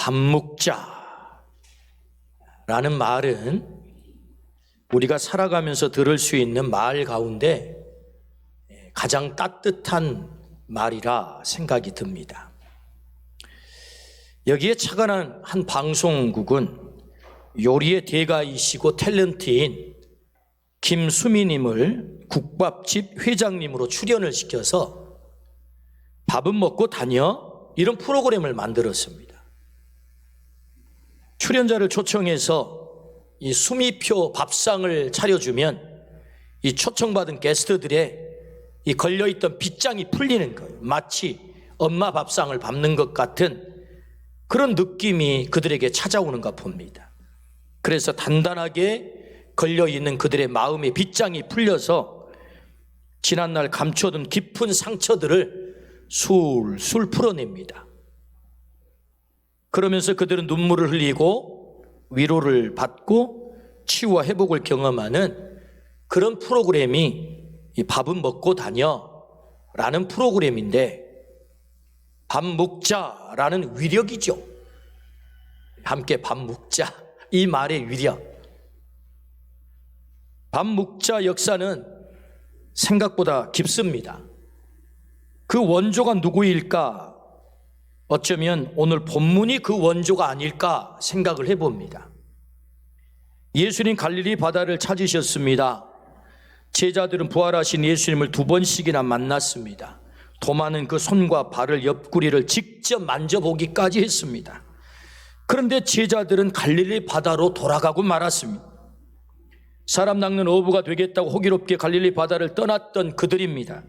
밥 먹자라는 말은 우리가 살아가면서 들을 수 있는 말 가운데 가장 따뜻한 말이라 생각이 듭니다. 여기에 착안한 한 방송국은 요리의 대가이시고 탤런트인 김수미님을 국밥집 회장님으로 출연을 시켜서 밥은 먹고 다녀? 이런 프로그램을 만들었습니다. 출연자를 초청해서 이 수미표 밥상을 차려주면 이 초청받은 게스트들의 이 걸려있던 빗장이 풀리는 거예요. 마치 엄마 밥상을 밟는 것 같은 그런 느낌이 그들에게 찾아오는가 봅니다. 그래서 단단하게 걸려있는 그들의 마음의 빗장이 풀려서 지난날 감춰둔 깊은 상처들을 술술 풀어냅니다. 그러면서 그들은 눈물을 흘리고 위로를 받고 치유와 회복을 경험하는 그런 프로그램이 이 밥은 먹고 다녀 라는 프로그램인데, 밥 먹자라는 위력이죠. 함께 밥 먹자, 이 말의 위력. 밥 먹자 역사는 생각보다 깊습니다. 그 원조가 누구일까? 어쩌면 오늘 본문이 그 원조가 아닐까 생각을 해봅니다. 예수님 갈릴리 바다를 찾으셨습니다. 제자들은 부활하신 예수님을 2번씩이나 만났습니다. 도마는 그 손과 발을, 옆구리를 직접 만져보기까지 했습니다. 그런데 제자들은 갈릴리 바다로 돌아가고 말았습니다. 사람 낚는 어부가 되겠다고 호기롭게 갈릴리 바다를 떠났던 그들입니다.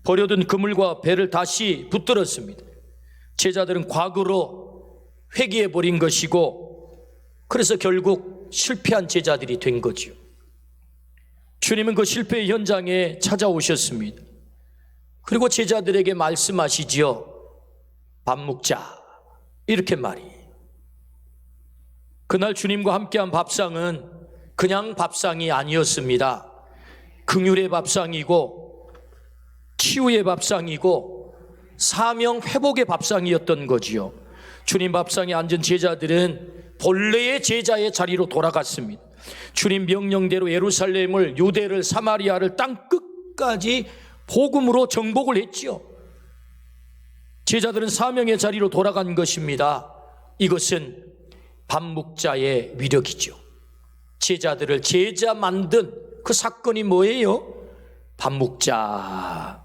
버려둔 그물과 배를 다시 붙들었습니다. 제자들은 과거로 회귀해버린 것이고, 그래서 결국 실패한 제자들이 된 거죠. 주님은 그 실패의 현장에 찾아오셨습니다. 그리고 제자들에게 말씀하시지요. 밥 먹자, 이렇게 말이에요. 그날 주님과 함께한 밥상은 그냥 밥상이 아니었습니다. 긍휼의 밥상이고 치유의 밥상이고 사명 회복의 밥상이었던 거지요. 주님 밥상에 앉은 제자들은 본래의 제자의 자리로 돌아갔습니다. 주님 명령대로 예루살렘을, 유대를, 사마리아를 땅 끝까지 복음으로 정복을 했지요. 제자들은 사명의 자리로 돌아간 것입니다. 이것은 밥 먹자의 위력이죠. 제자들을 제자 만든 그 사건이 뭐예요? 밥 먹자,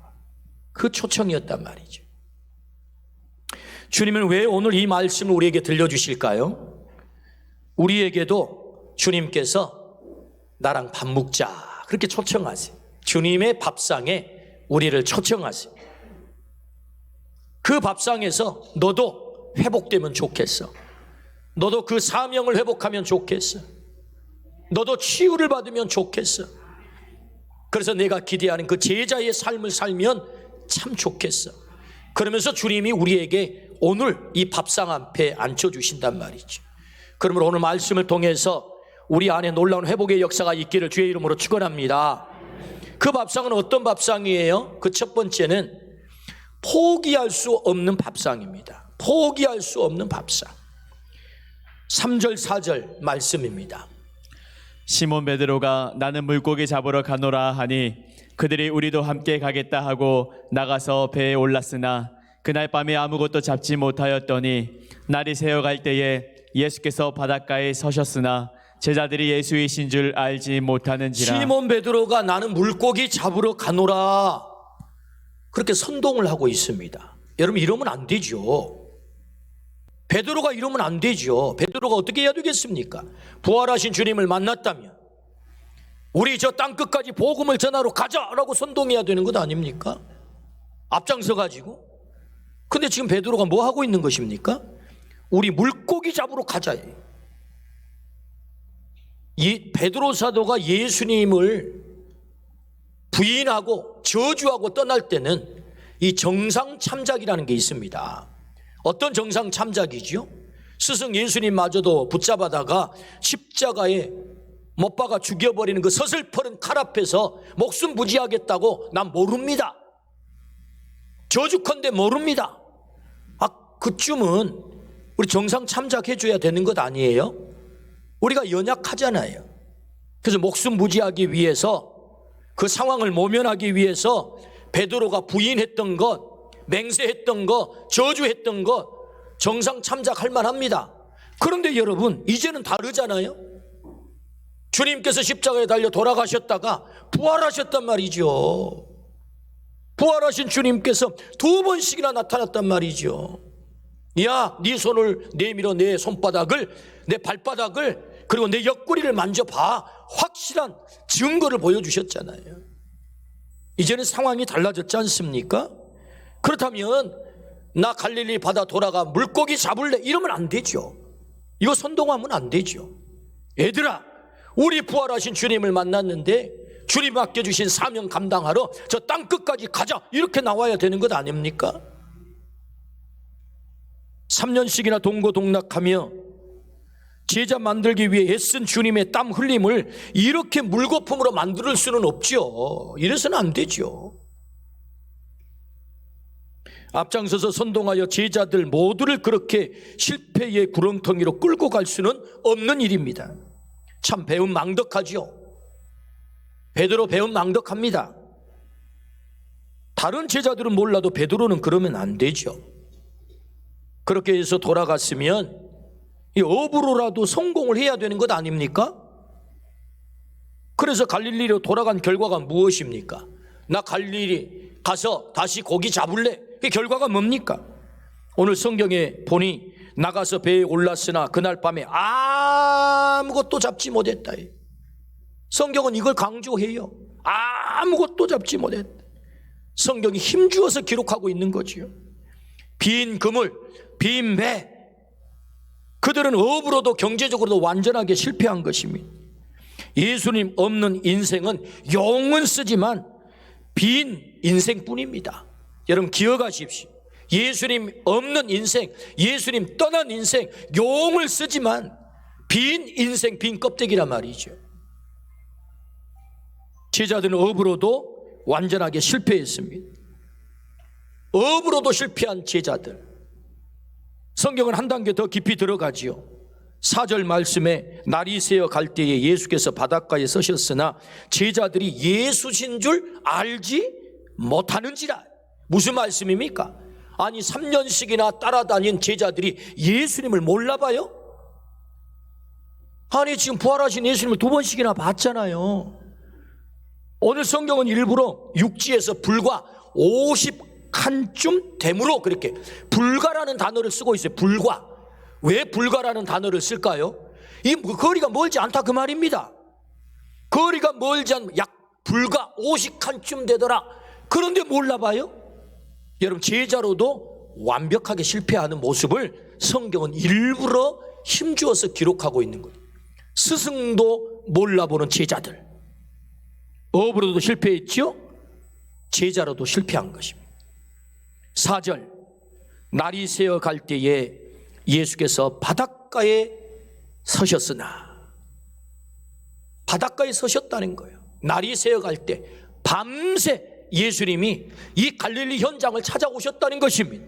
그 초청이었단 말이죠. 주님은 왜 오늘 이 말씀을 우리에게 들려주실까요? 우리에게도 주님께서 나랑 밥 먹자, 그렇게 초청하세요. 주님의 밥상에 우리를 초청하세요. 그 밥상에서 너도 회복되면 좋겠어. 너도 그 사명을 회복하면 좋겠어. 너도 치유를 받으면 좋겠어. 그래서 내가 기대하는 그 제자의 삶을 살면 참 좋겠어. 그러면서 주님이 우리에게 오늘 이 밥상 앞에 앉혀주신단 말이죠. 그러므로 오늘 말씀을 통해서 우리 안에 놀라운 회복의 역사가 있기를 주의 이름으로 축원합니다. 그 밥상은 어떤 밥상이에요? 그 첫 번째는 포기할 수 없는 밥상입니다. 포기할 수 없는 밥상. 3절 4절 말씀입니다. 시몬 베드로가 나는 물고기 잡으러 가노라 하니 그들이 우리도 함께 가겠다 하고 나가서 배에 올랐으나 그날 밤에 아무것도 잡지 못하였더니 날이 새어갈 때에 예수께서 바닷가에 서셨으나 제자들이 예수이신 줄 알지 못하는지라. 시몬 베드로가 나는 물고기 잡으러 가노라, 그렇게 선동을 하고 있습니다. 여러분, 이러면 안 되죠. 베드로가 이러면 안 되죠. 베드로가 어떻게 해야 되겠습니까? 부활하신 주님을 만났다면 우리 저 땅끝까지 복음을 전하러 가자라고 선동해야 되는 것 아닙니까? 앞장서 가지고. 근데 지금 베드로가 뭐 하고 있는 것입니까? 우리 물고기 잡으러 가자. 이 베드로 사도가 예수님을 부인하고 저주하고 떠날 때는 이 정상 참작이라는 게 있습니다. 어떤 정상 참작이지요? 스승 예수님마저도 붙잡아다가 십자가에 못 박아 죽여버리는 그 서슬퍼른 칼 앞에서 목숨 부지하겠다고 난 모릅니다. 저주컨대 모릅니다. 그쯤은 우리 정상 참작해 줘야 되는 것 아니에요? 우리가 연약하잖아요. 그래서 목숨 부지하기 위해서, 그 상황을 모면하기 위해서 베드로가 부인했던 것, 맹세했던 것, 저주했던 것 정상 참작할 만합니다. 그런데 여러분, 이제는 다르잖아요. 주님께서 십자가에 달려 돌아가셨다가 부활하셨단 말이죠. 부활하신 주님께서 2번씩이나 나타났단 말이죠. 야, 네 손을 내밀어 내 손바닥을, 내 발바닥을, 그리고 내 옆구리를 만져봐. 확실한 증거를 보여주셨잖아요. 이제는 상황이 달라졌지 않습니까? 그렇다면 나 갈릴리 바다 돌아가 물고기 잡을래, 이러면 안 되죠. 이거 선동하면 안 되죠. 얘들아, 우리 부활하신 주님을 만났는데 주님 맡겨주신 사명 감당하러 저 땅끝까지 가자, 이렇게 나와야 되는 것 아닙니까? 3년씩이나 동고동락하며 제자 만들기 위해 애쓴 주님의 땀 흘림을 이렇게 물거품으로 만들 수는 없죠. 이래서는 안 되죠. 앞장서서 선동하여 제자들 모두를 그렇게 실패의 구렁텅이로 끌고 갈 수는 없는 일입니다. 참 배움 망덕하죠. 베드로 배움 망덕합니다. 다른 제자들은 몰라도 베드로는 그러면 안 되죠. 그렇게 해서 돌아갔으면 이 업으로라도 성공을 해야 되는 것 아닙니까? 그래서 갈릴리로 돌아간 결과가 무엇입니까? 나 갈릴리 가서 다시 고기 잡을래? 그 결과가 뭡니까? 오늘 성경에 보니 나가서 배에 올랐으나 그날 밤에 아무것도 잡지 못했다. 성경은 이걸 강조해요. 아무것도 잡지 못했다. 성경이 힘주어서 기록하고 있는 거지요. 빈 그물, 빈 배, 그들은 업으로도 경제적으로도 완전하게 실패한 것입니다. 예수님 없는 인생은 용은 쓰지만 빈 인생뿐입니다. 여러분 기억하십시오. 예수님 없는 인생, 예수님 떠난 인생, 용을 쓰지만 빈 인생, 빈 껍데기란 말이죠. 제자들은 업으로도 완전하게 실패했습니다. 업으로도 실패한 제자들, 성경은 한 단계 더 깊이 들어가지요. 4절 말씀에 날이 새어 갈 때에 예수께서 바닷가에 서셨으나 제자들이 예수신 줄 알지 못하는지라. 무슨 말씀입니까? 아니 3년씩이나 따라다닌 제자들이 예수님을 몰라봐요? 아니 지금 부활하신 예수님을 2번씩이나 봤잖아요. 오늘 성경은 일부러 육지에서 불과 50칸쯤 되므로 그렇게 불가라는 단어를 쓰고 있어요. 불가. 왜 불가라는 단어를 쓸까요? 이 거리가 멀지 않다 그 말입니다. 거리가 멀지 않, 약 불가 50칸쯤 되더라. 그런데 몰라봐요? 여러분 제자로도 완벽하게 실패하는 모습을 성경은 일부러 힘주어서 기록하고 있는 거예요. 스승도 몰라보는 제자들, 업으로도 실패했죠? 제자로도 실패한 것입니다. 4절 날이 새어 갈 때에 예수께서 바닷가에 서셨으나, 바닷가에 서셨다는 거예요. 날이 새어 갈 때 밤새 예수님이 이 갈릴리 현장을 찾아오셨다는 것입니다.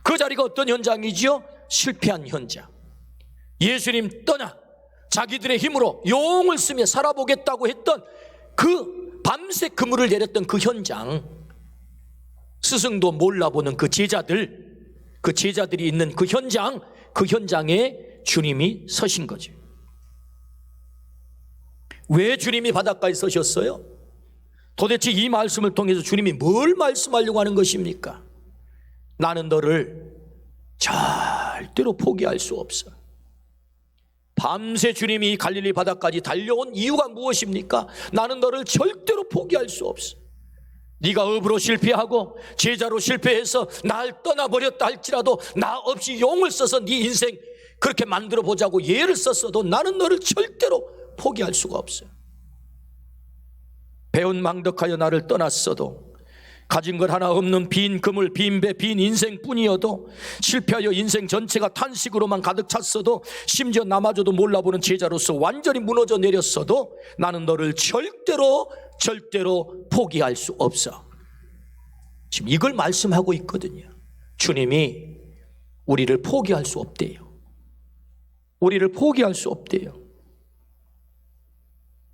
그 자리가 어떤 현장이지요? 실패한 현장. 예수님 떠나 자기들의 힘으로 용을 쓰며 살아보겠다고 했던 그 밤새 그물을 내렸던 그 현장, 스승도 몰라보는 그 제자들, 그 제자들이 있는 그 현장, 그 현장에 주님이 서신 거죠. 왜 주님이 바닷가에 서셨어요? 도대체 이 말씀을 통해서 주님이 뭘 말씀하려고 하는 것입니까? 나는 너를 절대로 포기할 수 없어. 밤새 주님이 갈릴리 바다까지 달려온 이유가 무엇입니까? 나는 너를 절대로 포기할 수 없어. 네가 업으로 실패하고 제자로 실패해서 날 떠나버렸다 할지라도 나 없이 용을 써서 네 인생 그렇게 만들어 보자고 예를 썼어도 나는 너를 절대로 포기할 수가 없어요. 배운 망덕하여 나를 떠났어도, 가진 것 하나 없는 빈 그물, 빈 배, 빈 인생뿐이어도, 실패하여 인생 전체가 탄식으로만 가득 찼어도, 심지어 나마저도 몰라보는 제자로서 완전히 무너져 내렸어도 나는 너를 절대로 포기할 수 없어. 지금 이걸 말씀하고 있거든요. 주님이 우리를 포기할 수 없대요. 우리를 포기할 수 없대요.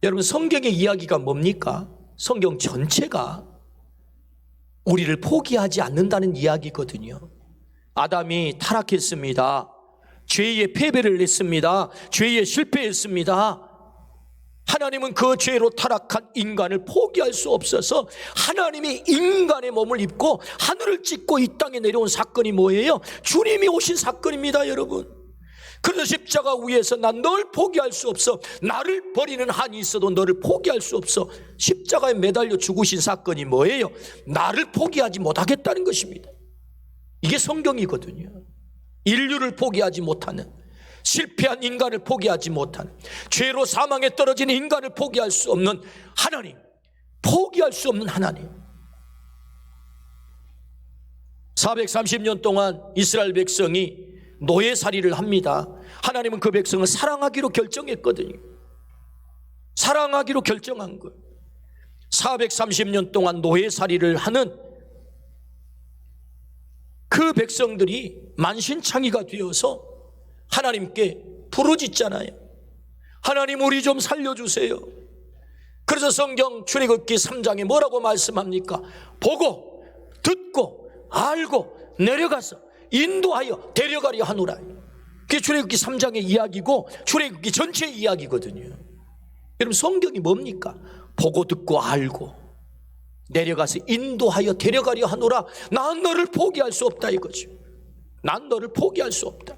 여러분, 성경의 이야기가 뭡니까? 성경 전체가 우리를 포기하지 않는다는 이야기거든요. 아담이 타락했습니다. 죄의 패배를 냈습니다. 죄에 실패했습니다. 하나님은 그 죄로 타락한 인간을 포기할 수 없어서 하나님이 인간의 몸을 입고 하늘을 찢고 이 땅에 내려온 사건이 뭐예요? 주님이 오신 사건입니다, 여러분. 그래서 십자가 위에서 난 널 포기할 수 없어. 나를 버리는 한이 있어도 너를 포기할 수 없어. 십자가에 매달려 죽으신 사건이 뭐예요? 나를 포기하지 못하겠다는 것입니다. 이게 성경이거든요. 인류를 포기하지 못하는, 실패한 인간을 포기하지 못하는, 죄로 사망에 떨어진 인간을 포기할 수 없는 하나님, 포기할 수 없는 하나님. 430년 동안 이스라엘 백성이 노예살이를 합니다. 하나님은 그 백성을 사랑하기로 결정했거든요. 사랑하기로 결정한 거예요. 430년 동안 노예살이를 하는 그 백성들이 만신창이가 되어서 하나님께 부르짖잖아요. 하나님, 우리 좀 살려주세요. 그래서 성경 출애굽기 3장에 뭐라고 말씀합니까? 보고 듣고 알고 내려가서 인도하여 데려가려 하노라. 그게 출애굽기 3장의 이야기고 출애굽기 전체의 이야기거든요. 여러분, 성경이 뭡니까? 보고 듣고 알고 내려가서 인도하여 데려가려 하노라. 난 너를 포기할 수 없다 이거죠. 난 너를 포기할 수 없다.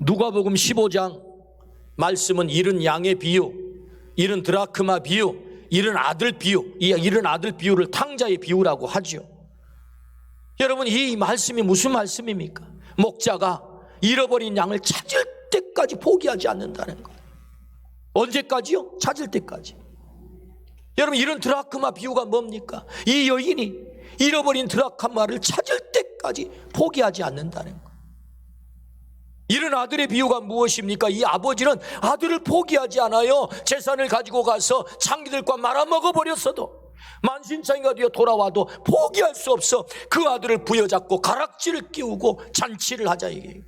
누가복음 15장 말씀은 잃은 양의 비유, 잃은 드라크마 비유, 잃은 아들 비유, 이 잃은 아들 비유를 탕자의 비유라고 하죠. 여러분, 이 말씀이 무슨 말씀입니까? 목자가 잃어버린 양을 찾을 때까지 포기하지 않는다는 거예요. 언제까지요? 찾을 때까지. 여러분, 이런 드라크마 비유가 뭡니까? 이 여인이 잃어버린 드라크마를 찾을 때까지 포기하지 않는다는 거예요. 이런 아들의 비유가 무엇입니까? 이 아버지는 아들을 포기하지 않아요. 재산을 가지고 가서 창기들과 말아먹어 버렸어도, 만신창이가 되어 돌아와도 포기할 수 없어. 그 아들을 부여잡고 가락지를 끼우고 잔치를 하자, 이게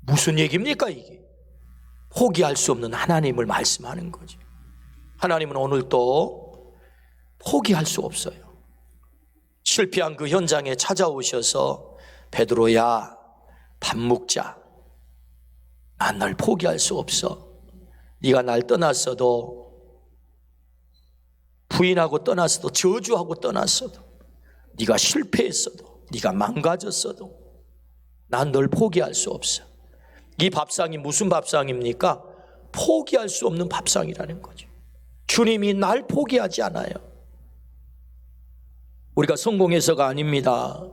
무슨 얘기입니까? 이게 포기할 수 없는 하나님을 말씀하는 거죠. 하나님은 오늘도 포기할 수 없어요. 실패한 그 현장에 찾아오셔서 베드로야, 밥 먹자. 난 널 포기할 수 없어. 네가 날 떠났어도, 부인하고 떠났어도, 저주하고 떠났어도, 네가 실패했어도, 네가 망가졌어도 난 널 포기할 수 없어. 이 밥상이 무슨 밥상입니까? 포기할 수 없는 밥상이라는 거죠. 주님이 날 포기하지 않아요. 우리가 성공해서가 아닙니다.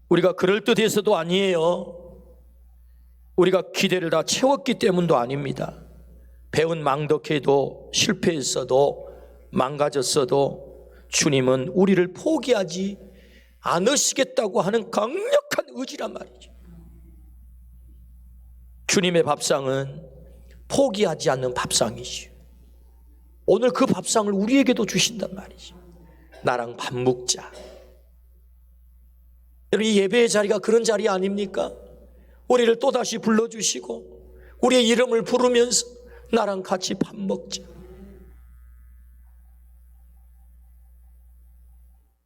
우리가 그럴듯해서도 아니에요. 우리가 기대를 다 채웠기 때문도 아닙니다. 배운 망덕해도, 실패했어도, 망가졌어도 주님은 우리를 포기하지 않으시겠다고 하는 강력한 의지란 말이죠. 주님의 밥상은 포기하지 않는 밥상이죠. 오늘 그 밥상을 우리에게도 주신단 말이죠. 나랑 밥 먹자. 여러분, 이 예배의 자리가 그런 자리 아닙니까? 우리를 또다시 불러주시고 우리의 이름을 부르면서 나랑 같이 밥 먹자.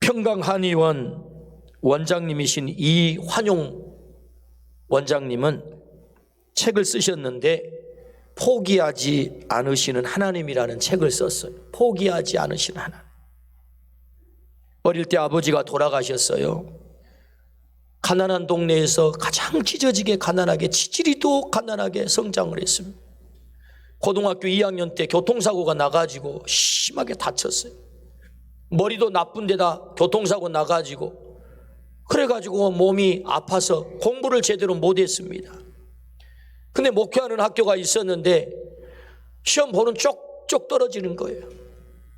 평강한의원 원장님이신 이환용 원장님은 책을 쓰셨는데 포기하지 않으시는 하나님이라는 책을 썼어요. 포기하지 않으시는 하나님. 어릴 때 아버지가 돌아가셨어요. 가난한 동네에서 가장 찢어지게 가난하게, 지지리도 가난하게 성장을 했습니다. 고등학교 2학년 때 교통사고가 나가지고 심하게 다쳤어요. 머리도 나쁜 데다 교통사고 나가지고, 그래가지고 몸이 아파서 공부를 제대로 못했습니다. 근데 목회하는 학교가 있었는데 시험 보는 쪽쪽 떨어지는 거예요.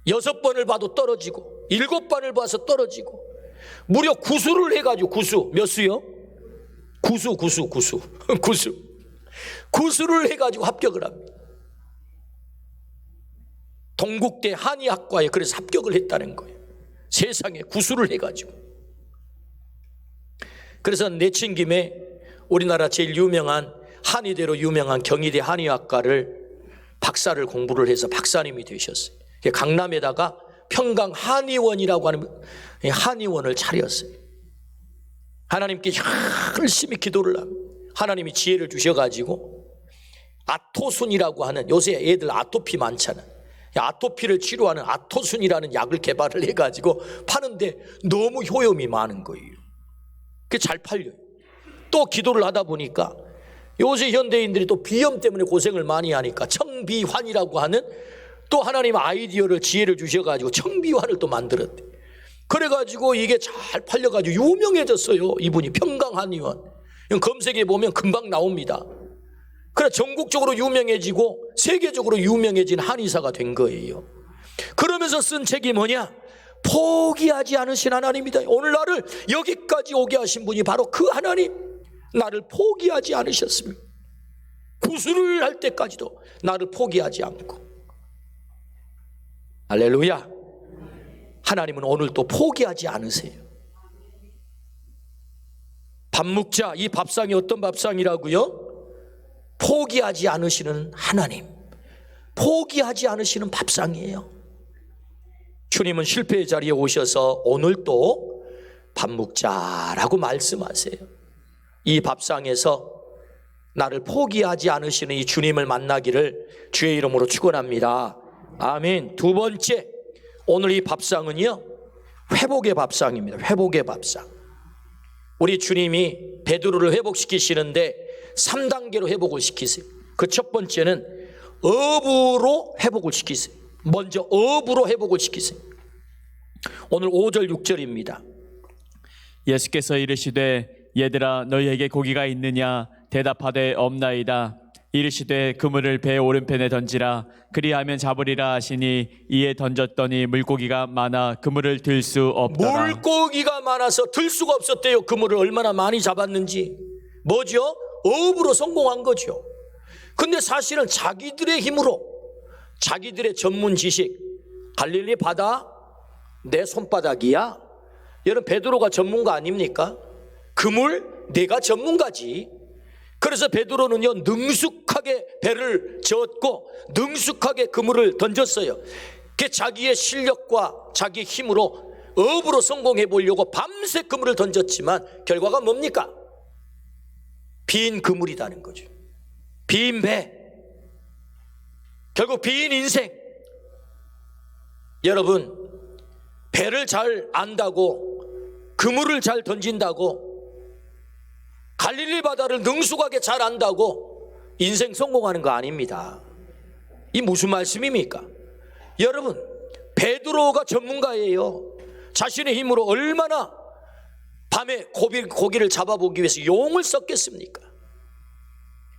6번을 봐도 떨어지고 7번을 봐서 떨어지고, 무려 구수를 해가지고, 구수 몇 수요? 구수를 해가지고 합격을 합니다. 동국대 한의학과에 그래서 합격을 했다는 거예요. 세상에 구수를 해가지고. 그래서 내친 김에 우리나라 제일 유명한 한의대로 유명한 경희대 한의학과를 박사를 공부를 해서 박사님이 되셨어요. 강남에다가 평강 한의원이라고 하는 한의원을 차렸어요. 하나님께 열심히 기도를 하고 하나님이 지혜를 주셔가지고 아토순이라고 하는, 요새 애들 아토피 많잖아. 아토피를 치료하는 아토순이라는 약을 개발을 해가지고 파는데 너무 효용이 많은 거예요. 그게 잘 팔려요. 또 기도를 하다 보니까 요새 현대인들이 또 비염 때문에 고생을 많이 하니까 청비환이라고 하는 또 하나님 아이디어를, 지혜를 주셔가지고 청비환을 또 만들었대. 그래가지고 이게 잘 팔려가지고 유명해졌어요. 이분이 평강한의원. 검색해 보면 금방 나옵니다. 그래 전국적으로 유명해지고 세계적으로 유명해진 한의사가 된 거예요. 그러면서 쓴 책이 뭐냐? 포기하지 않으신 하나님이다. 오늘 나를 여기까지 오게 하신 분이 바로 그 하나님. 나를 포기하지 않으셨습니다. 구술을 할 때까지도 나를 포기하지 않고. 할렐루야. 하나님은 오늘 또 포기하지 않으세요. 밥 먹자. 이 밥상이 어떤 밥상이라고요? 포기하지 않으시는 하나님, 포기하지 않으시는 밥상이에요. 주님은 실패의 자리에 오셔서 오늘 또 밥 먹자라고 말씀하세요. 이 밥상에서 나를 포기하지 않으시는 이 주님을 만나기를 주의 이름으로 축원합니다. 아멘. 두 번째, 오늘 이 밥상은요, 회복의 밥상입니다. 회복의 밥상. 우리 주님이 베드로를 회복시키시는데 3단계로 회복을 시키세요. 그 첫 번째는 업으로 회복을 시키세요. 먼저 업으로 회복을 시키세요. 오늘 5절 6절입니다. 예수께서 이르시되 얘들아 너희에게 고기가 있느냐 대답하되 없나이다. 이르시되 그물을 배 오른편에 던지라. 그리하면 잡으리라 하시니 이에 던졌더니 물고기가 많아 그물을 들 수 없더라. 물고기가 많아서 들 수가 없었대요. 그물을 얼마나 많이 잡았는지. 뭐죠? 업으로 성공한 거죠. 근데 사실은 자기들의 힘으로, 자기들의 전문 지식, 갈릴리 바다 내 손바닥이야. 여러분 베드로가 전문가 아닙니까? 그물 내가 전문가지. 그래서 베드로는요 능숙하게 배를 저었고 능숙하게 그물을 던졌어요. 그 자기의 실력과 자기 힘으로 업으로 성공해 보려고 밤새 그물을 던졌지만 결과가 뭡니까? 빈 그물이라는 거죠. 빈 배. 결국 빈 인생. 여러분 배를 잘 안다고, 그물을 잘 던진다고, 갈릴리 바다를 능숙하게 잘 안다고 인생 성공하는 거 아닙니다. 이 무슨 말씀입니까? 여러분 베드로가 전문가예요. 자신의 힘으로 얼마나 밤에 고기를 잡아보기 위해서 용을 썼겠습니까?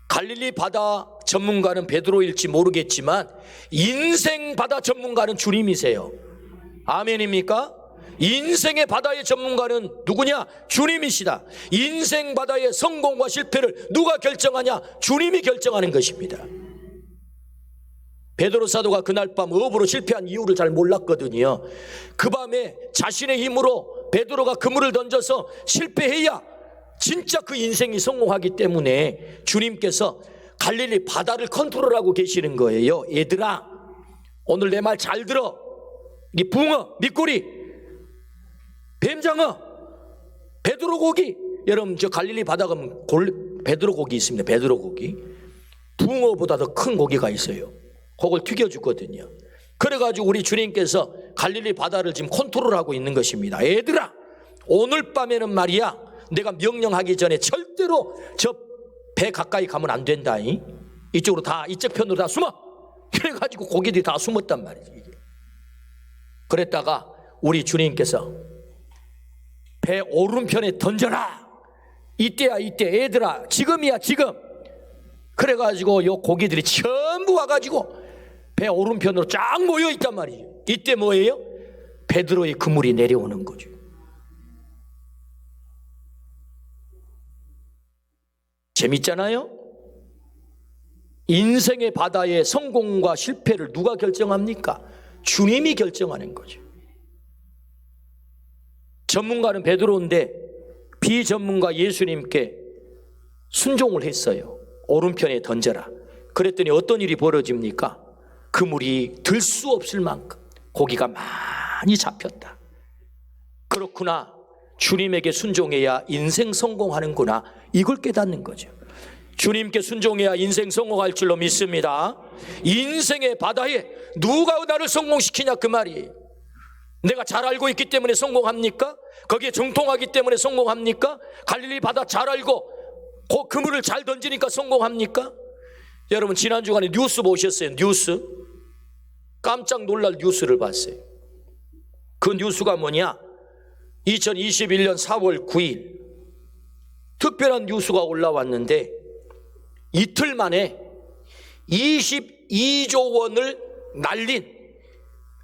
갈릴리 바다 전문가는 베드로일지 모르겠지만 인생 바다 전문가는 주님이세요. 아멘입니까? 인생의 바다의 전문가는 누구냐? 주님이시다. 인생 바다의 성공과 실패를 누가 결정하냐? 주님이 결정하는 것입니다. 베드로 사도가 그날 밤 업으로 실패한 이유를 잘 몰랐거든요. 그 밤에 자신의 힘으로 베드로가 그물을 던져서 실패해야 진짜 그 인생이 성공하기 때문에 주님께서 갈릴리 바다를 컨트롤하고 계시는 거예요. 얘들아 오늘 내 말 잘 들어. 이 붕어, 미꾸리, 뱀장어, 베드로 고기. 여러분 저 갈릴리 바다 가면 베드로 고기 있습니다. 베드로 고기. 붕어보다 더 큰 고기가 있어요. 그걸 튀겨주거든요. 그래가지고 우리 주님께서 갈릴리 바다를 지금 컨트롤하고 있는 것입니다. 얘들아 오늘 밤에는 말이야 내가 명령하기 전에 절대로 저 배 가까이 가면 안 된다. 이쪽으로 다, 이쪽 편으로 다 숨어. 그래가지고 고기들이 다 숨었단 말이지. 그랬다가 우리 주님께서 배 오른편에 던져라. 이때야 이때. 얘들아 지금이야 지금. 그래가지고 요 고기들이 전부 와가지고 배 오른편으로 쫙 모여 있단 말이죠. 이때 뭐예요? 베드로의 그물이 내려오는 거죠. 재밌잖아요? 인생의 바다의 성공과 실패를 누가 결정합니까? 주님이 결정하는 거죠. 전문가는 베드로인데 비전문가 예수님께 순종을 했어요. 오른편에 던져라. 그랬더니 어떤 일이 벌어집니까? 그물이 들 수 없을 만큼 고기가 많이 잡혔다. 그렇구나. 주님에게 순종해야 인생 성공하는구나. 이걸 깨닫는 거죠. 주님께 순종해야 인생 성공할 줄로 믿습니다. 인생의 바다에 누가 나를 성공시키냐 그 말이에요. 내가 잘 알고 있기 때문에 성공합니까? 거기에 정통하기 때문에 성공합니까? 갈릴리 바다 잘 알고 그 그물을 잘 던지니까 성공합니까? 여러분 지난 주간에 뉴스 보셨어요? 뉴스? 깜짝 놀랄 뉴스를 봤어요. 그 뉴스가 뭐냐? 2021년 4월 9일 특별한 뉴스가 올라왔는데 이틀 만에 22조 원을 날린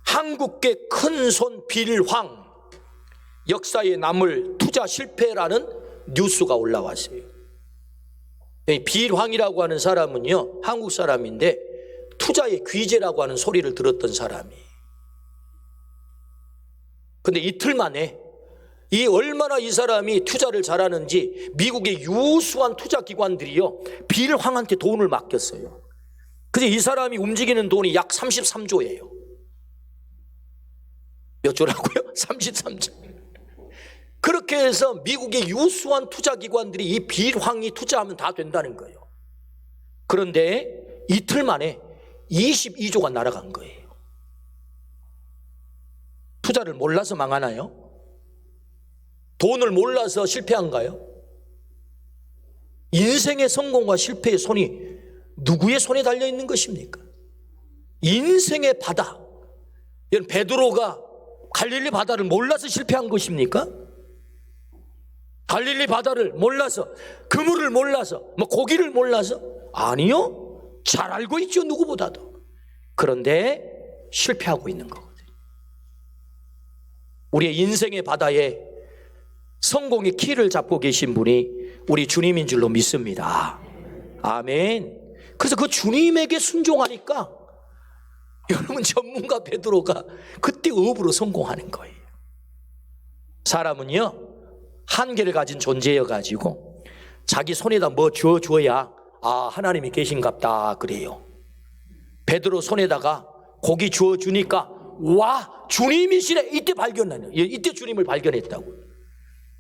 한국계 큰손 빌황, 역사에 남을 투자 실패라는 뉴스가 올라왔어요. 빌황이라고 하는 사람은요, 한국 사람인데 투자의 귀재라고 하는 소리를 들었던 사람이에요. 근데 이틀 만에 이 얼마나 이 사람이 투자를 잘하는지 미국의 유수한 투자 기관들이요 빌황한테 돈을 맡겼어요. 근데 이 사람이 움직이는 돈이 약 33조예요. 몇 조라고요? 33조. 그렇게 해서 미국의 유수한 투자 기관들이 이 빌황이 투자하면 다 된다는 거예요. 그런데 이틀 만에 22조가 날아간 거예요. 투자를 몰라서 망하나요? 돈을 몰라서 실패한가요? 인생의 성공과 실패의 손이 누구의 손에 달려 있는 것입니까? 인생의 바다. 여러분 베드로가 갈릴리 바다를 몰라서 실패한 것입니까? 갈릴리 바다를 몰라서, 그물을 몰라서, 고기를 몰라서? 아니요. 잘 알고 있죠, 누구보다도. 그런데 실패하고 있는 거거든요. 우리의 인생의 바다에 성공의 키를 잡고 계신 분이 우리 주님인 줄로 믿습니다. 아멘. 그래서 그 주님에게 순종하니까 여러분 전문가 베드로가 그때 업으로 성공하는 거예요. 사람은요 한계를 가진 존재여가지고 자기 손에다 뭐 주어줘야 하나님이 계신갑다 그래요. 베드로 손에다가 고기 주어주니까 와 주님이시네. 이때 발견하는, 이때 주님을 발견했다고.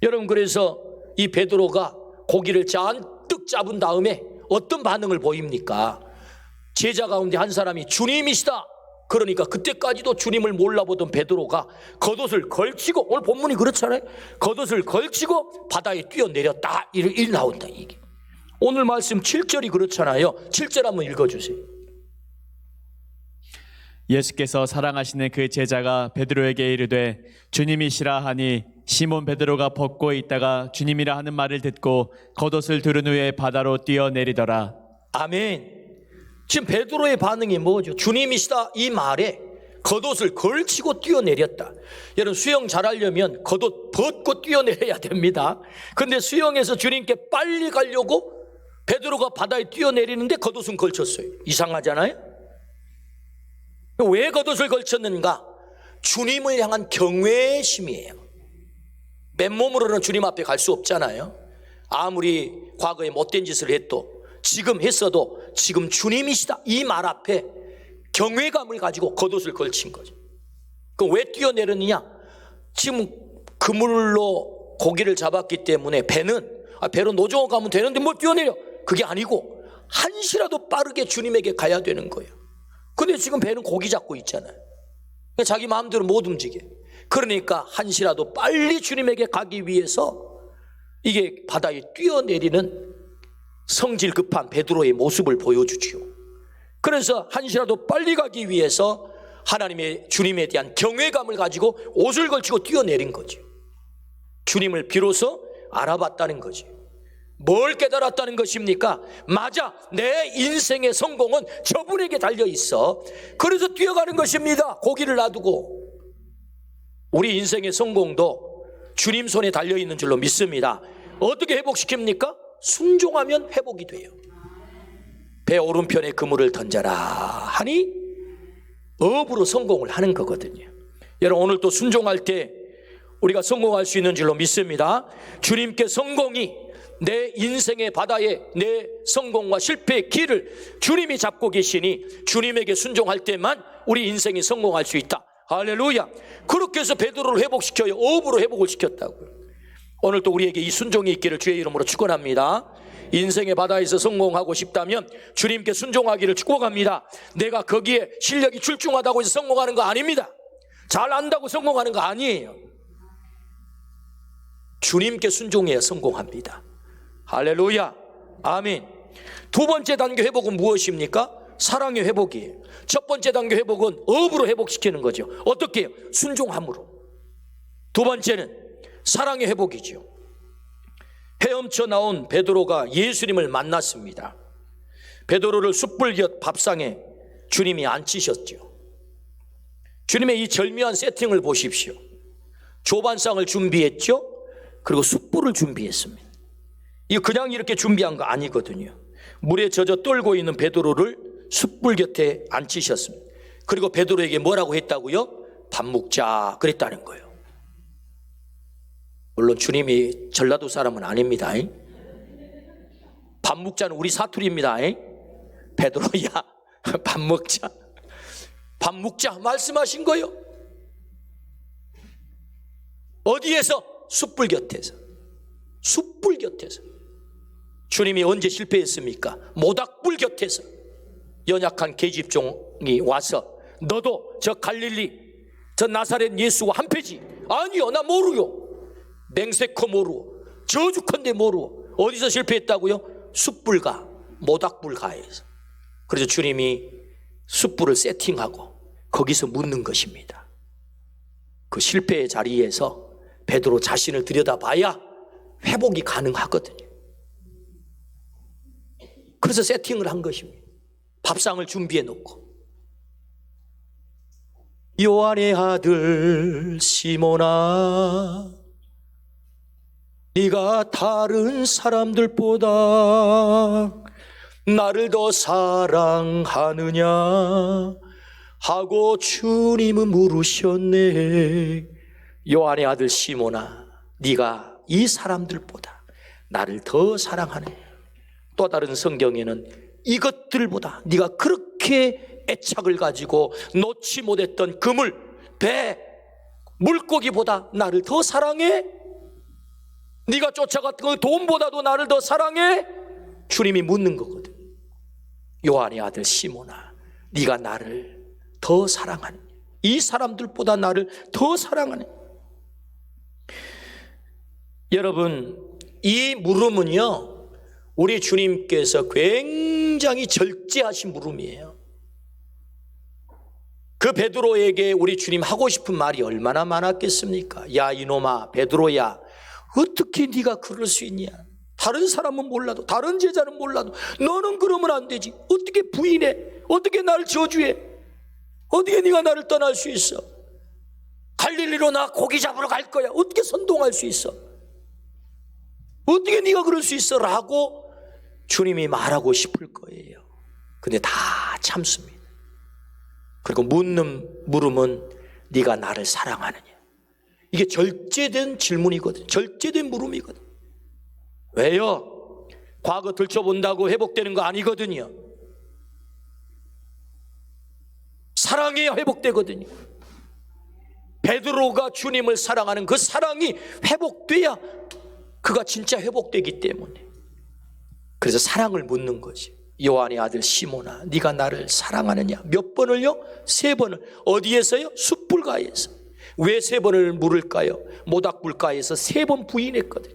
여러분 그래서 이 베드로가 고기를 잔뜩 잡은 다음에 어떤 반응을 보입니까? 제자 가운데 한 사람이 주님이시다 그러니까 그때까지도 주님을 몰라보던 베드로가 겉옷을 걸치고, 오늘 본문이 그렇잖아요. 겉옷을 걸치고 바다에 뛰어내렸다. 일 나온다 이게. 오늘 말씀 7절이 그렇잖아요. 7절 한번 읽어주세요. 예수께서 사랑하시는 그 제자가 베드로에게 이르되 주님이시라 하니 시몬 베드로가 벗고 있다가 주님이라 하는 말을 듣고 겉옷을 두른 후에 바다로 뛰어내리더라. 아멘. 지금 베드로의 반응이 뭐죠? 주님이시다 이 말에 겉옷을 걸치고 뛰어내렸다. 여러분 수영 잘하려면 겉옷 벗고 뛰어내려야 됩니다. 근데 수영에서 주님께 빨리 가려고 베드로가 바다에 뛰어내리는데 겉옷은 걸쳤어요. 이상하잖아요. 왜 겉옷을 걸쳤는가? 주님을 향한 경외심이에요. 맨몸으로는 주님 앞에 갈 수 없잖아요. 아무리 과거에 못된 짓을 해도 지금 했어도 지금 주님이시다 이 말 앞에 경외감을 가지고 겉옷을 걸친 거죠. 그럼 왜 뛰어내렸느냐? 지금 그물로 고기를 잡았기 때문에 배로 노정어 가면 되는데 뭘 뛰어내려? 그게 아니고 한시라도 빠르게 주님에게 가야 되는 거예요. 근데 지금 배는 고기 잡고 있잖아요. 자기 마음대로 못 움직여. 그러니까 한시라도 빨리 주님에게 가기 위해서 이게 바다에 뛰어내리는 성질 급한 베드로의 모습을 보여주지요. 그래서 한시라도 빨리 가기 위해서 하나님의 주님에 대한 경외감을 가지고 옷을 걸치고 뛰어내린 거죠. 주님을 비로소 알아봤다는 거죠. 뭘 깨달았다는 것입니까? 맞아, 내 인생의 성공은 저분에게 달려있어. 그래서 뛰어가는 것입니다. 고기를 놔두고. 우리 인생의 성공도 주님 손에 달려있는 줄로 믿습니다. 어떻게 회복시킵니까? 순종하면 회복이 돼요. 배 오른편에 그물을 던져라 하니 업으로 성공을 하는 거거든요. 여러분 오늘 또 순종할 때 우리가 성공할 수 있는 줄로 믿습니다. 주님께 성공이 내 인생의 바다에 내 성공과 실패의 길을 주님이 잡고 계시니 주님에게 순종할 때만 우리 인생이 성공할 수 있다. 할렐루야. 그렇게 해서 베드로를 회복시켜요. 어부로 회복을 시켰다고요. 오늘 또 우리에게 이 순종이 있기를 주의 이름으로 축원합니다. 인생의 바다에서 성공하고 싶다면 주님께 순종하기를 축복합니다. 내가 거기에 실력이 출중하다고 해서 성공하는 거 아닙니다. 잘 안다고 성공하는 거 아니에요. 주님께 순종해야 성공합니다. 할렐루야. 아멘. 두 번째 단계 회복은 무엇입니까? 사랑의 회복이에요. 첫 번째 단계 회복은 업으로 회복시키는 거죠. 어떻게 해요? 순종함으로. 두 번째는 사랑의 회복이죠. 헤엄쳐 나온 베드로가 예수님을 만났습니다. 베드로를 숯불곁 밥상에 주님이 앉히셨죠. 주님의 이 절묘한 세팅을 보십시오. 조반상을 준비했죠. 그리고 숯불을 준비했습니다. 이거 그냥 이렇게 준비한 거 아니거든요. 물에 젖어 떨고 있는 베드로를 숯불 곁에 앉히셨습니다. 그리고 베드로에게 뭐라고 했다고요? 밥 먹자 그랬다는 거예요. 물론 주님이 전라도 사람은 아닙니다. 밥 먹자는 우리 사투리입니다. 베드로야 밥 먹자. 밥 먹자 말씀하신 거예요. 어디에서? 숯불 곁에서. 숯불 곁에서. 주님이 언제 실패했습니까? 모닥불 곁에서 연약한 계집종이 와서 너도 저 갈릴리 저 나사렛 예수와 한패지? 아니요, 나 모르요. 맹세코 모르고 저주컨대 모르고. 어디서 실패했다고요? 숯불가 모닥불가에서. 그래서 주님이 숯불을 세팅하고 거기서 묻는 것입니다. 그 실패의 자리에서 베드로 자신을 들여다봐야 회복이 가능하거든요. 그래서 세팅을 한 것입니다. 밥상을 준비해 놓고 요한의 아들 시몬아 네가 다른 사람들보다 나를 더 사랑하느냐 하고 주님은 물으셨네. 요한의 아들 시몬아 네가 이 사람들보다 나를 더 사랑하느냐. 또 다른 성경에는 이것들보다 네가 그렇게 애착을 가지고 놓지 못했던 그물, 배, 물고기보다 나를 더 사랑해? 네가 쫓아갔던 그 돈보다도 나를 더 사랑해? 주님이 묻는 거거든. 요한의 아들 시몬아 네가 나를 더 사랑하느냐? 이 사람들보다 나를 더 사랑하느냐? 여러분 이 물음은요 우리 주님께서 굉장히 절제하신 물음이에요. 그 베드로에게 우리 주님 하고 싶은 말이 얼마나 많았겠습니까? 야 이놈아 베드로야 어떻게 네가 그럴 수 있냐? 다른 사람은 몰라도 다른 제자는 몰라도 너는 그러면 안 되지. 어떻게 부인해? 어떻게 나를 저주해? 어떻게 네가 나를 떠날 수 있어? 갈릴리로 나 고기 잡으러 갈 거야. 어떻게 선동할 수 있어? 어떻게 네가 그럴 수 있어? 라고 주님이 말하고 싶을 거예요. 근데 다 참습니다. 그리고 묻는 물음은 네가 나를 사랑하느냐? 이게 절제된 질문이거든요. 절제된 물음이거든요. 왜요? 과거 들춰본다고 회복되는 거 아니거든요. 사랑해야 회복되거든요. 베드로가 주님을 사랑하는 그 사랑이 회복돼야 그가 진짜 회복되기 때문에. 그래서 사랑을 묻는 거지. 요한의 아들 시몬아 네가 나를 사랑하느냐? 몇 번을요? 3번을. 어디에서요? 숯불가에서. 왜 3번을 물을까요? 모닥불가에서 3번 부인했거든요.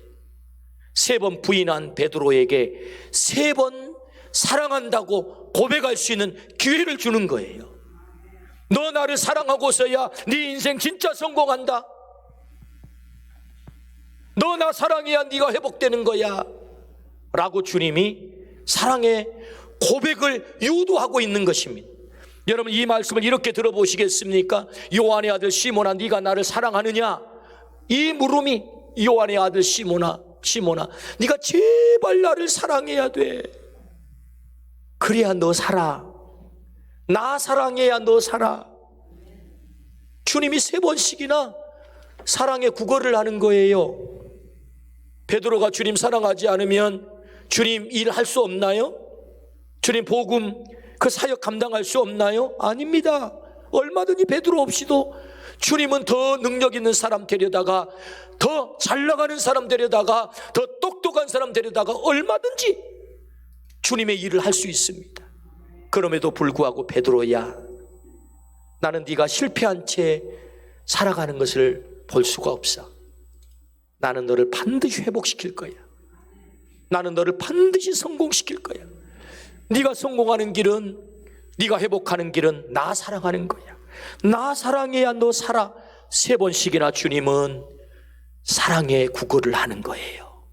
3번 부인한 베드로에게 3번 사랑한다고 고백할 수 있는 기회를 주는 거예요. 너 나를 사랑하고서야 네 인생 진짜 성공한다. 너 나 사랑해야 네가 회복되는 거야 라고 주님이 사랑의 고백을 유도하고 있는 것입니다. 여러분 이 말씀을 이렇게 들어보시겠습니까? 요한의 아들 시몬아 네가 나를 사랑하느냐? 이 물음이 요한의 아들 시몬아 네가 제발 나를 사랑해야 돼. 그래야 너 살아. 나 사랑해야 너 살아. 주님이 3번씩이나 사랑의 구걸을 하는 거예요. 베드로가 주님 사랑하지 않으면 주님 일할 수 없나요? 주님 복음 그 사역 감당할 수 없나요? 아닙니다. 얼마든지 베드로 없이도 주님은 더 능력 있는 사람 데려다가, 더 잘 나가는 사람 데려다가, 더 똑똑한 사람 데려다가 얼마든지 주님의 일을 할 수 있습니다. 그럼에도 불구하고 베드로야, 나는 네가 실패한 채 살아가는 것을 볼 수가 없어. 나는 너를 반드시 회복시킬 거야. 나는 너를 반드시 성공시킬 거야. 네가 성공하는 길은, 네가 회복하는 길은 나 사랑하는 거야. 나 사랑해야 너 살아. 3번씩이나 주님은 사랑의 구걸을 하는 거예요.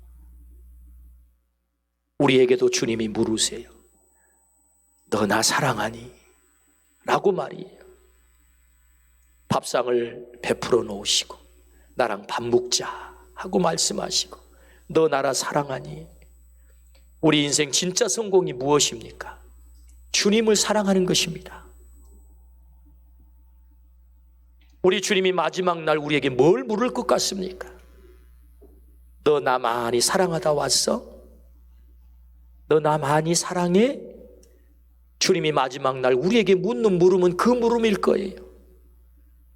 우리에게도 주님이 물으세요. 너 나 사랑하니? 라고 말이에요. 밥상을 베풀어 놓으시고 나랑 밥 먹자 하고 말씀하시고, 너 나라 사랑하니? 우리 인생 진짜 성공이 무엇입니까? 주님을 사랑하는 것입니다. 우리 주님이 마지막 날 우리에게 뭘 물을 것 같습니까? 너 나 많이 사랑하다 왔어? 너 나 많이 사랑해? 주님이 마지막 날 우리에게 묻는 물음은 그 물음일 거예요.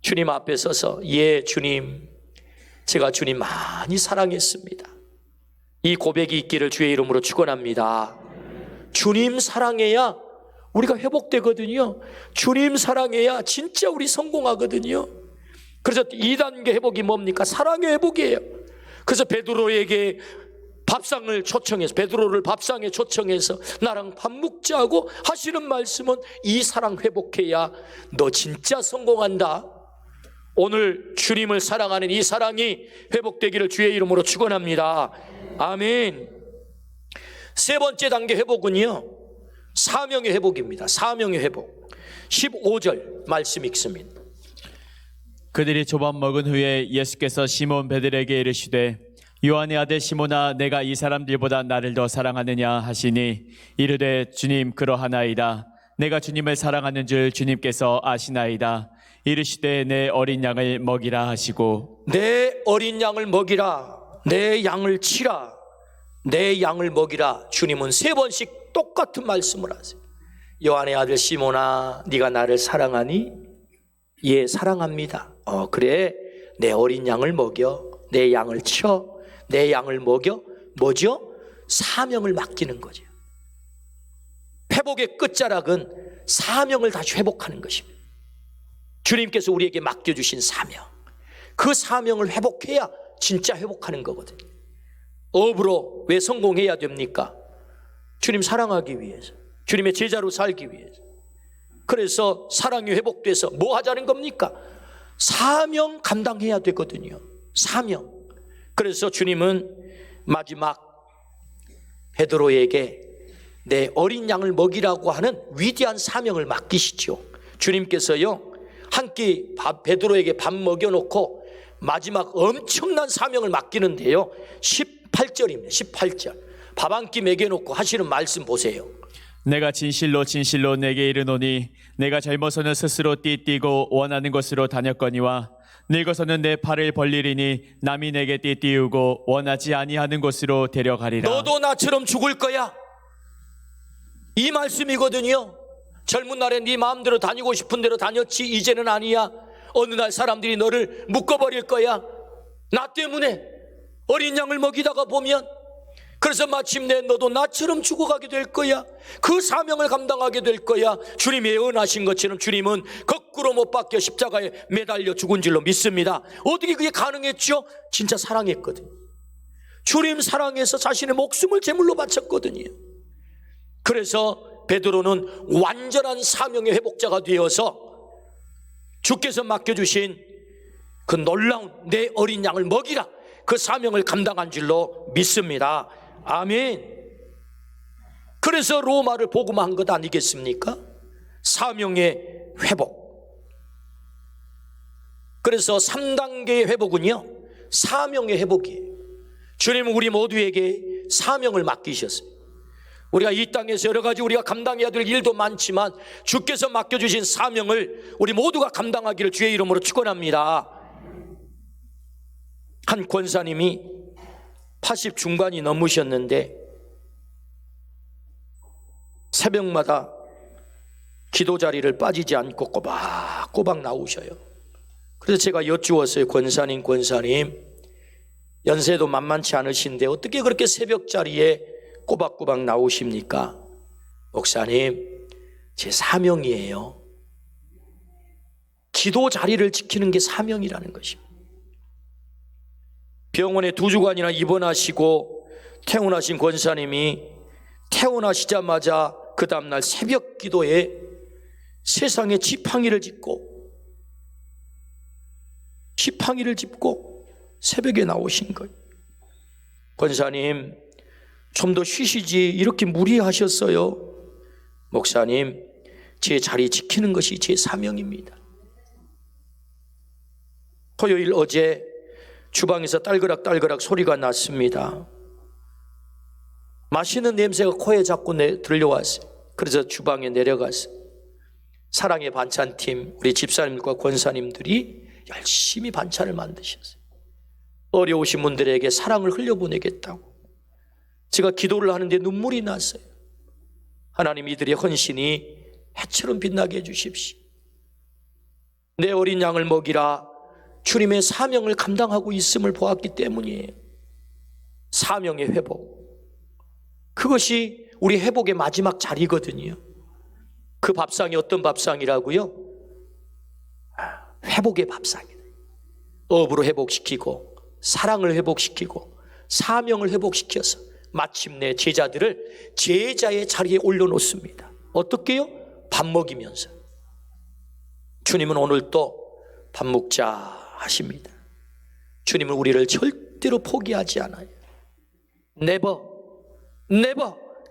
주님 앞에 서서, 예 주님, 제가 주님 많이 사랑했습니다. 이 고백이 있기를 주의 이름으로 축원합니다. 주님 사랑해야 우리가 회복되거든요. 주님 사랑해야 진짜 우리 성공하거든요. 그래서 2단계 회복이 뭡니까? 사랑의 회복이에요. 그래서 베드로에게 밥상을 초청해서, 베드로를 밥상에 초청해서 나랑 밥 먹자고 하시는 말씀은, 이 사랑 회복해야 너 진짜 성공한다. 오늘 주님을 사랑하는 이 사랑이 회복되기를 주의 이름으로 축원합니다. 아멘. 3번째 단계 회복은요, 사명의 회복입니다. 사명의 회복. 15절 말씀 읽습니다. 그들이 조밥 먹은 후에 예수께서 시몬 베드로에게 이르시되, 요한의 아들 시몬아, 내가 이 사람들보다 나를 더 사랑하느냐 하시니, 이르되 주님 그러하나이다. 내가 주님을 사랑하는 줄 주님께서 아시나이다. 이르시되 내 어린 양을 먹이라 하시고, 내 어린 양을 먹이라, 내 양을 치라, 내 양을 먹이라. 주님은 3번씩 똑같은 말씀을 하세요. 요한의 아들 시몬아, 네가 나를 사랑하니? 예, 사랑합니다. 그래, 내 어린 양을 먹여, 내 양을 쳐, 내 양을 먹여. 뭐죠? 사명을 맡기는 거죠. 회복의 끝자락은 사명을 다시 회복하는 것입니다. 주님께서 우리에게 맡겨주신 사명, 그 사명을 회복해야 진짜 회복하는 거거든요. 업으로 왜 성공해야 됩니까? 주님 사랑하기 위해서, 주님의 제자로 살기 위해서. 그래서 사랑이 회복돼서 뭐 하자는 겁니까? 사명 감당해야 되거든요. 사명. 그래서 주님은 마지막 베드로에게 내 어린 양을 먹이라고 하는 위대한 사명을 맡기시죠. 주님께서요, 한 끼 베드로에게 밥 먹여놓고 마지막 엄청난 사명을 맡기는데요, 18절입니다. 18절. 밥 한 끼 먹여놓고 하시는 말씀 보세요. 내가 진실로 진실로 내게 이르노니, 내가 젊어서는 스스로 띠띠고 원하는 곳으로 다녔거니와 늙어서는 내 팔을 벌리리니 남이 내게 띠띠우고 원하지 아니하는 곳으로 데려가리라. 너도 나처럼 죽을 거야, 이 말씀이거든요. 젊은 날에 네 마음대로 다니고 싶은 대로 다녔지, 이제는 아니야. 어느 날 사람들이 너를 묶어버릴 거야, 나 때문에. 어린 양을 먹이다가 보면. 그래서 마침내 너도 나처럼 죽어가게 될 거야. 그 사명을 감당하게 될 거야. 주님이 예언하신 것처럼 주님은 거꾸로 못 박혀 십자가에 매달려 죽은 줄로 믿습니다. 어떻게 그게 가능했죠? 진짜 사랑했거든요. 주님 사랑해서 자신의 목숨을 제물로 바쳤거든요. 그래서 베드로는 완전한 사명의 회복자가 되어서 주께서 맡겨주신 그 놀라운 내 어린 양을 먹이라, 그 사명을 감당한 줄로 믿습니다. 아멘. 그래서 로마를 복음한 것 아니겠습니까? 사명의 회복. 그래서 3단계의 회복은요, 사명의 회복이에요. 주님은 우리 모두에게 사명을 맡기셨어요. 우리가 이 땅에서 여러 가지 우리가 감당해야 될 일도 많지만 주께서 맡겨주신 사명을 우리 모두가 감당하기를 주의 이름으로 축원합니다. 한 권사님이 80 중반이 넘으셨는데 새벽마다 기도 자리를 빠지지 않고 꼬박꼬박 나오셔요. 그래서 제가 여쭈었어요. 권사님, 연세도 만만치 않으신데 어떻게 그렇게 새벽 자리에 꼬박꼬박 나오십니까? 목사님, 제 사명이에요. 기도 자리를 지키는 게 사명이라는 것입니다. 병원에 2주간이나 입원하시고 퇴원하신 권사님이 퇴원하시자마자 그 다음날 새벽 기도에 세상에 지팡이를 짚고 새벽에 나오신 거예요. 권사님, 좀 더 쉬시지 이렇게 무리하셨어요. 목사님, 제 자리 지키는 것이 제 사명입니다. 토요일 어제 주방에서 딸그락 소리가 났습니다. 맛있는 냄새가 코에 자꾸 들려왔어요. 그래서 주방에 내려갔어요. 사랑의 반찬팀, 우리 집사님과 권사님들이 열심히 반찬을 만드셨어요. 어려우신 분들에게 사랑을 흘려보내겠다고. 제가 기도를 하는데 눈물이 났어요. 하나님, 이들의 헌신이 해처럼 빛나게 해주십시오. 내 어린 양을 먹이라 주님의 사명을 감당하고 있음을 보았기 때문이에요. 사명의 회복, 그것이 우리 회복의 마지막 자리거든요. 그 밥상이 어떤 밥상이라고요? 회복의 밥상이에요. 업으로 회복시키고 사랑을 회복시키고 사명을 회복시켜서 마침내 제자들을 제자의 자리에 올려놓습니다. 어떻게요? 밥 먹이면서. 주님은 오늘 또 밥 먹자 하십니다. 주님은 우리를 절대로 포기하지 않아요. Never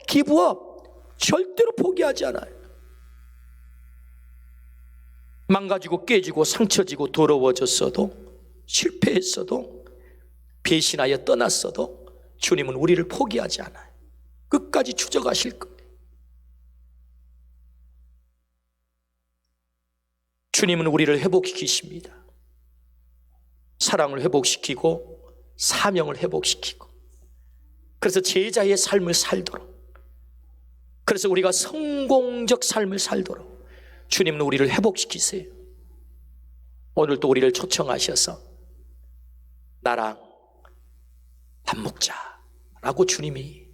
give up. 절대로 포기하지 않아요. 망가지고 깨지고 상처지고 더러워졌어도, 실패했어도, 배신하여 떠났어도 주님은 우리를 포기하지 않아요. 끝까지 추적하실 거예요. 주님은 우리를 회복시키십니다. 사랑을 회복시키고 사명을 회복시키고, 그래서 제자의 삶을 살도록, 그래서 우리가 성공적 삶을 살도록 주님은 우리를 회복시키세요. 오늘 또 우리를 초청하셔서 나랑 밥 먹자라고 주님이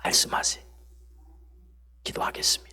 말씀하세요. 기도하겠습니다.